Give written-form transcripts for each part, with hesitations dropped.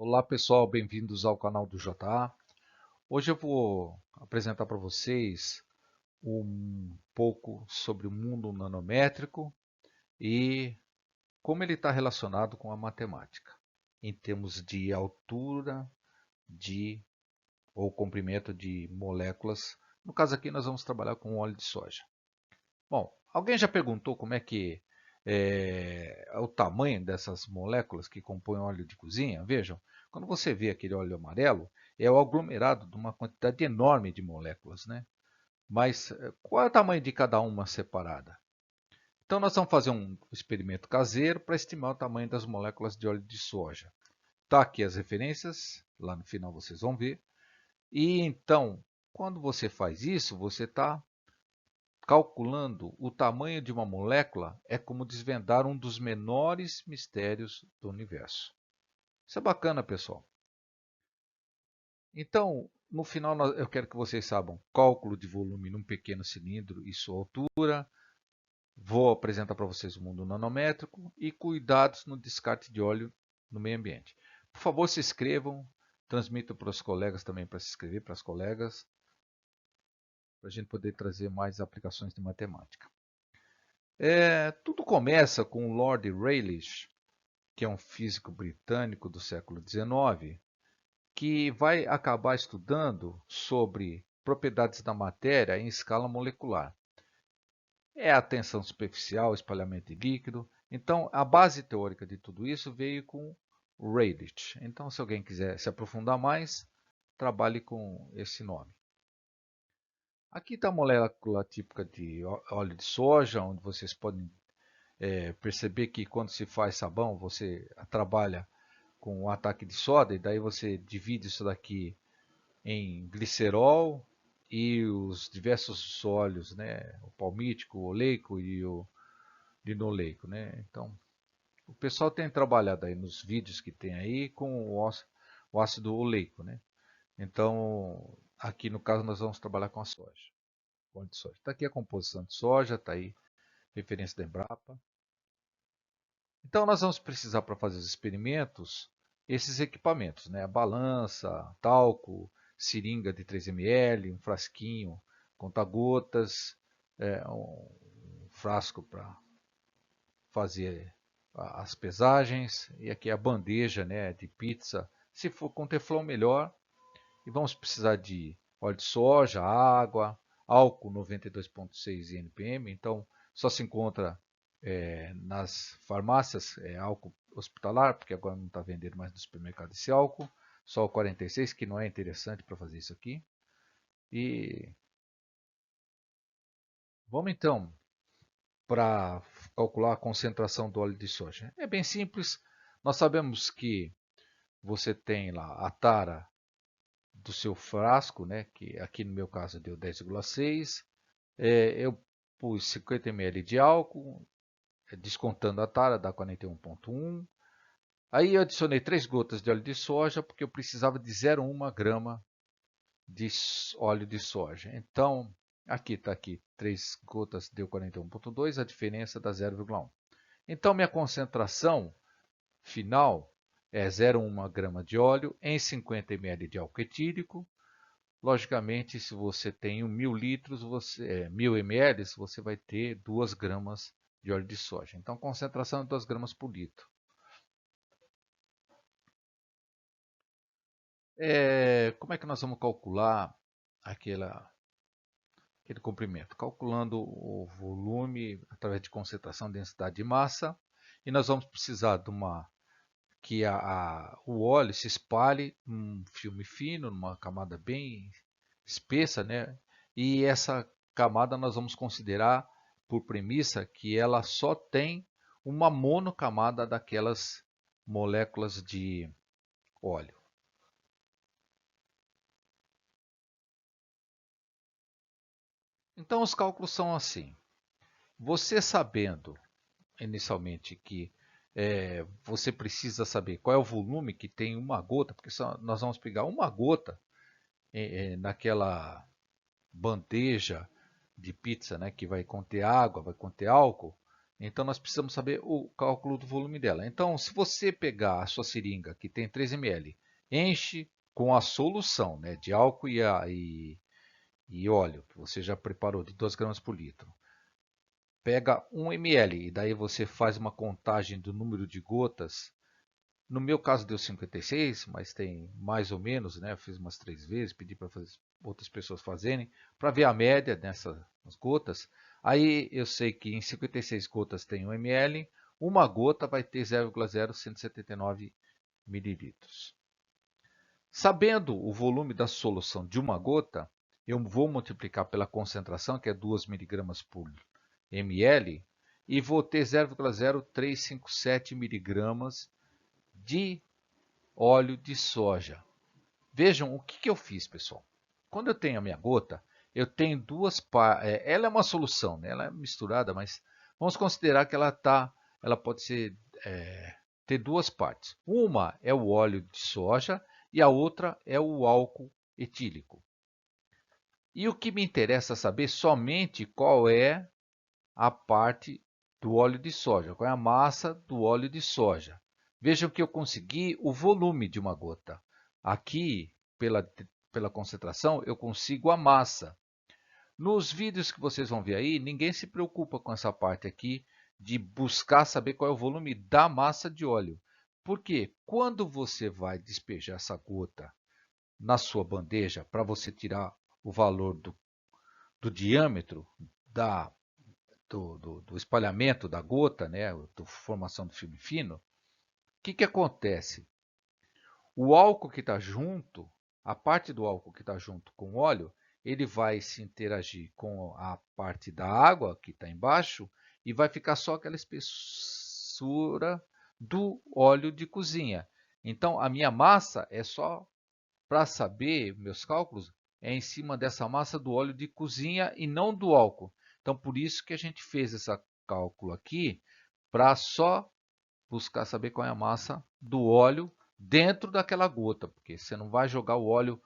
Olá pessoal, bem-vindos ao canal do JA. Hoje eu vou apresentar para vocês um pouco sobre o mundo nanométrico e como ele está relacionado com a matemática, em termos de altura de ou comprimento de moléculas. No caso aqui nós vamos trabalhar com óleo de soja. Bom, alguém já perguntou como é que é o tamanho dessas moléculas que compõem óleo de cozinha? Vejam, quando você vê aquele óleo amarelo, é o aglomerado de uma quantidade enorme de moléculas, né? Mas qual é o tamanho de cada uma separada? Então nós vamos fazer um experimento caseiro para estimar o tamanho das moléculas de óleo de soja. Tá aqui as referências, lá no final vocês vão ver. E então, quando você faz isso, você está calculando o tamanho de uma molécula é como desvendar um dos menores mistérios do universo. Isso é bacana, pessoal. Então, no final, eu quero que vocês saibam cálculo de volume num pequeno cilindro e sua altura. Vou apresentar para vocês o mundo nanométrico e cuidados no descarte de óleo no meio ambiente. Por favor, se inscrevam, transmitam para os colegas também para se inscrever, para as colegas, para a gente poder trazer mais aplicações de matemática. Tudo começa com Lord Rayleigh, que é um físico britânico do século XIX, que vai acabar estudando sobre propriedades da matéria em escala molecular. É a tensão superficial, espalhamento de líquido. Então, a base teórica de tudo isso veio com Rayleigh. Então, se alguém quiser se aprofundar mais, trabalhe com esse nome. Aqui está a molécula típica de óleo de soja, onde vocês podem perceber que quando se faz sabão, você trabalha com o ataque de soda, e daí você divide isso daqui em glicerol e os diversos óleos, né? O palmítico, o oleico e o linoleico, né? Então, o pessoal tem trabalhado aí nos vídeos que tem aí com o ácido oleico, né? Então, aqui no caso nós vamos trabalhar com a soja, óleo de soja. Está aqui a composição de soja, está aí referência da Embrapa. Então nós vamos precisar para fazer os experimentos esses equipamentos, né? A balança, talco, seringa de 3 ml, um frasquinho, conta-gotas, um frasco para fazer as pesagens e aqui a bandeja, né, de pizza. Se for com teflon melhor. E vamos precisar de óleo de soja, água, álcool 92,6 NPM. Então só se encontra nas farmácias álcool hospitalar, porque agora não está vendendo mais no supermercado esse álcool, só o 46, que não é interessante para fazer isso aqui. E vamos então para calcular a concentração do óleo de soja. É bem simples, nós sabemos que você tem lá a tara do seu frasco, né, que aqui no meu caso deu 10,6. Eu pus 50 ml de álcool, descontando a tara, dá 41,1. Aí eu adicionei 3 gotas de óleo de soja, porque eu precisava de 0,1 grama de óleo de soja. Então, aqui está aqui, 3 gotas deu 41,2, a diferença dá 0,1. Então, minha concentração final é 0,1 grama de óleo em 50 ml de álcool etílico. Logicamente, se você tem 1.000 litros, 1.000 ml, você vai ter 2 gramas de óleo de soja. Então, concentração de 2 gramas por litro. Como é que nós vamos calcular aquele comprimento? Calculando o volume através de concentração, densidade de massa. E nós vamos precisar de que o óleo se espalhe num filme fino, numa camada bem espessa, né? E essa camada nós vamos considerar por premissa que ela só tem uma monocamada daquelas moléculas de óleo. Então os cálculos são assim. Você sabendo inicialmente que você precisa saber qual é o volume que tem uma gota, porque nós vamos pegar uma gota naquela bandeja de pizza, né, que vai conter água, vai conter álcool. Então nós precisamos saber o cálculo do volume dela. Então, se você pegar a sua seringa, que tem 3 ml, enche com a solução, né, de álcool e óleo, que você já preparou, de 2 gramas por litro. Pega 1 ml e daí você faz uma contagem do número de gotas. No meu caso deu 56, mas tem mais ou menos, né? Eu fiz umas 3 vezes, pedi para outras pessoas fazerem, para ver a média nessas gotas. Aí eu sei que em 56 gotas tem 1 ml, uma gota vai ter 0,0179 mililitros. Sabendo o volume da solução de uma gota, eu vou multiplicar pela concentração, que é 2 miligramas por ml, e vou ter 0,0357 miligramas de óleo de soja. Vejam o que eu fiz, pessoal. Quando eu tenho a minha gota, eu tenho duas partes. Ela é uma solução, né? Ela é misturada, mas vamos considerar que ela pode ter duas partes. Uma é o óleo de soja e a outra é o álcool etílico. E o que me interessa saber somente qual é a parte do óleo de soja, qual é a massa do óleo de soja. Vejam que eu consegui o volume de uma gota. Aqui, pela concentração, eu consigo a massa. Nos vídeos que vocês vão ver aí, ninguém se preocupa com essa parte aqui de buscar saber qual é o volume da massa de óleo. Porque quando você vai despejar essa gota na sua bandeja, para você tirar o valor do diâmetro do espalhamento da gota, né, da formação do filme fino, o que acontece? O álcool que está junto, a parte do álcool que está junto com o óleo, ele vai se interagir com a parte da água que está embaixo e vai ficar só aquela espessura do óleo de cozinha. Então, a minha massa é só para saber, meus cálculos, é em cima dessa massa do óleo de cozinha e não do álcool. Então, por isso que a gente fez esse cálculo aqui, para só buscar saber qual é a massa do óleo dentro daquela gota, porque você não vai jogar o óleo.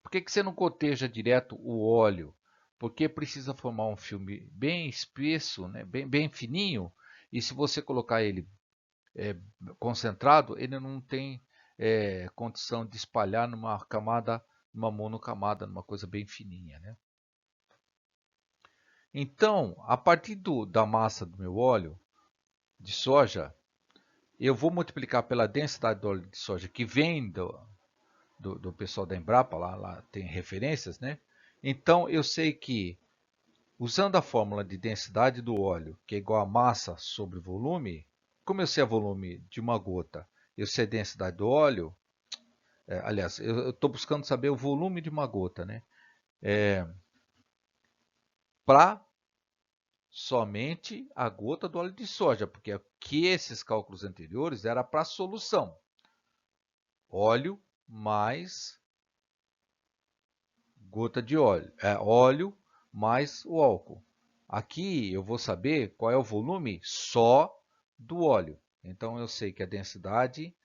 Por que você não coteja direto o óleo? Porque precisa formar um filme bem espesso, né? bem fininho, e se você colocar ele concentrado, ele não tem condição de espalhar numa camada, numa monocamada, numa coisa bem fininha, né? Então, a partir da massa do meu óleo de soja, eu vou multiplicar pela densidade do óleo de soja que vem do pessoal da Embrapa, lá tem referências, né? Então, eu sei que, usando a fórmula de densidade do óleo, que é igual a massa sobre volume, como eu sei o volume de uma gota, eu sei a densidade do óleo, aliás, eu estou buscando saber o volume de uma gota, né? Para somente a gota do óleo de soja, porque aqui esses cálculos anteriores era para a solução. Óleo mais gota de óleo, óleo mais o álcool. Aqui eu vou saber qual é o volume só do óleo. Então eu sei que a densidade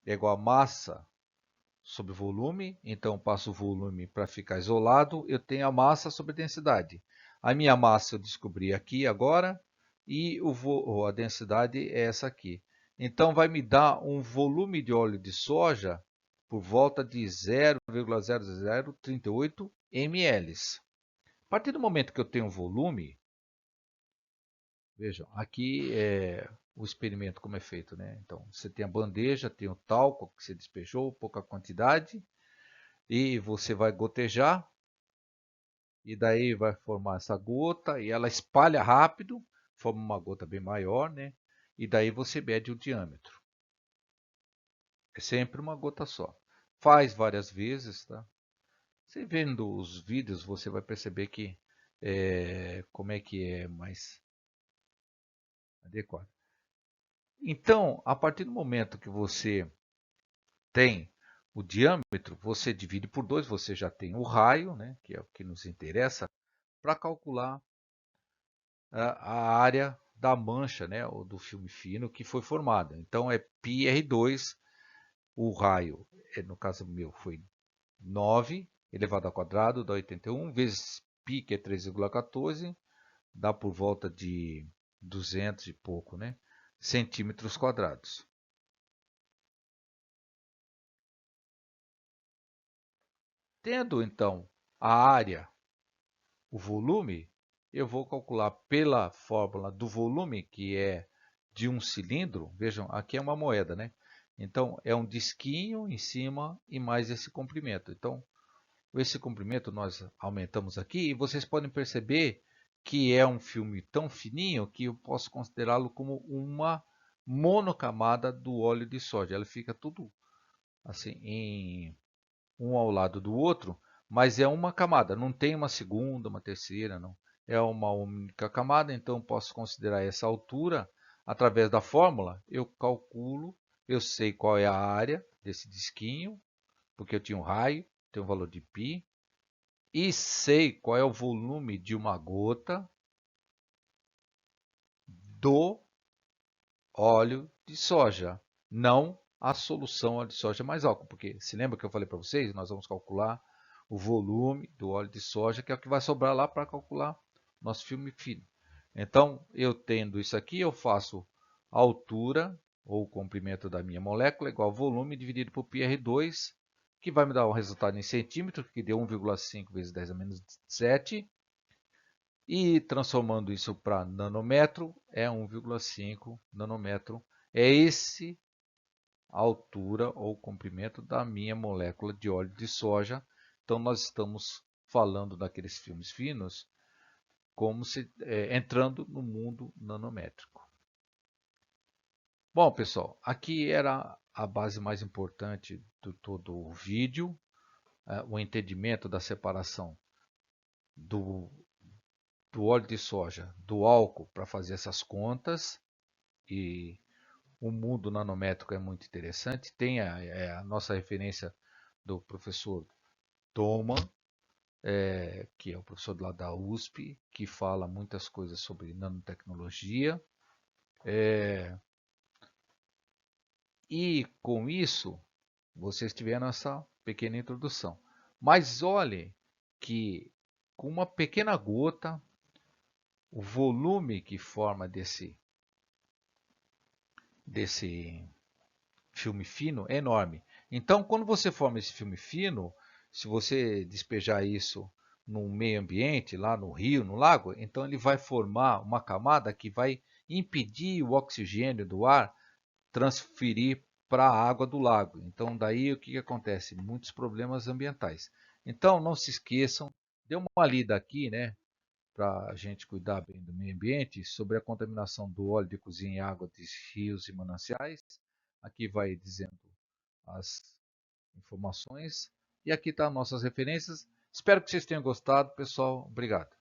é igual a massa sobre volume, então passo o volume para ficar isolado, eu tenho a massa sobre a densidade. A minha massa eu descobri aqui agora e a densidade é essa aqui. Então vai me dar um volume de óleo de soja por volta de 0,0038 ml. A partir do momento que eu tenho volume, vejam, aqui é o experimento como é feito, né? Então, você tem a bandeja, tem o talco que você despejou, pouca quantidade, e você vai gotejar, e daí vai formar essa gota, e ela espalha rápido, forma uma gota bem maior, né? E daí você mede o diâmetro. É sempre uma gota só. Faz várias vezes, tá? Você vendo os vídeos, você vai perceber que como é que é mais adequado. Então, a partir do momento que você tem o diâmetro, você divide por 2, você já tem o raio, né, que é o que nos interessa, para calcular a área da mancha, né, ou do filme fino que foi formada. Então, é πr2, o raio, no caso meu, foi 9 elevado ao quadrado, dá 81, vezes π, que é 3,14, dá por volta de 200 e pouco, né, centímetros quadrados. Tendo então a área, o volume, eu vou calcular pela fórmula do volume, que é de um cilindro. Vejam, aqui é uma moeda, né? Então, é um disquinho em cima e mais esse comprimento. Então, esse comprimento nós aumentamos aqui e vocês podem perceber que é um filme tão fininho que eu posso considerá-lo como uma monocamada do óleo de soja. Ele fica tudo assim em um ao lado do outro, mas é uma camada, não tem uma segunda, uma terceira, não. É uma única camada, então posso considerar essa altura através da fórmula. Eu calculo, eu sei qual é a área desse disquinho, porque eu tinha um raio, tem um valor de π, e sei qual é o volume de uma gota do óleo de soja, não a solução óleo de soja mais álcool, porque se lembra que eu falei para vocês, nós vamos calcular o volume do óleo de soja, que é o que vai sobrar lá para calcular nosso filme fino. Então, eu tendo isso aqui, eu faço a altura ou o comprimento da minha molécula igual ao volume dividido por πr2, que vai me dar um resultado em centímetros, que deu 1,5 vezes 10 a menos 7, e transformando isso para nanômetro, é 1,5 nanômetro. É esse a altura ou comprimento da minha molécula de óleo de soja. Então, nós estamos falando daqueles filmes finos como se entrando no mundo nanométrico. Bom, pessoal, aqui era a base mais importante de todo o vídeo, o entendimento da separação do óleo de soja do álcool para fazer essas contas. E o mundo nanométrico é muito interessante. Tem a nossa referência do professor Thoman, que é o professor lá da USP, que fala muitas coisas sobre nanotecnologia. E com isso, vocês tiveram essa pequena introdução. Mas olhe que com uma pequena gota, o volume que forma desse filme fino é enorme. Então, quando você forma esse filme fino, se você despejar isso no meio ambiente, lá no rio, no lago, então ele vai formar uma camada que vai impedir o oxigênio do ar transferir para a água do lago. Então, daí o que acontece? Muitos problemas ambientais. Então, não se esqueçam, dê uma lida aqui, né, para a gente cuidar bem do meio ambiente, sobre a contaminação do óleo de cozinha em água de rios e mananciais. Aqui vai dizendo as informações e aqui estão nossas referências. Espero que vocês tenham gostado, pessoal. Obrigado.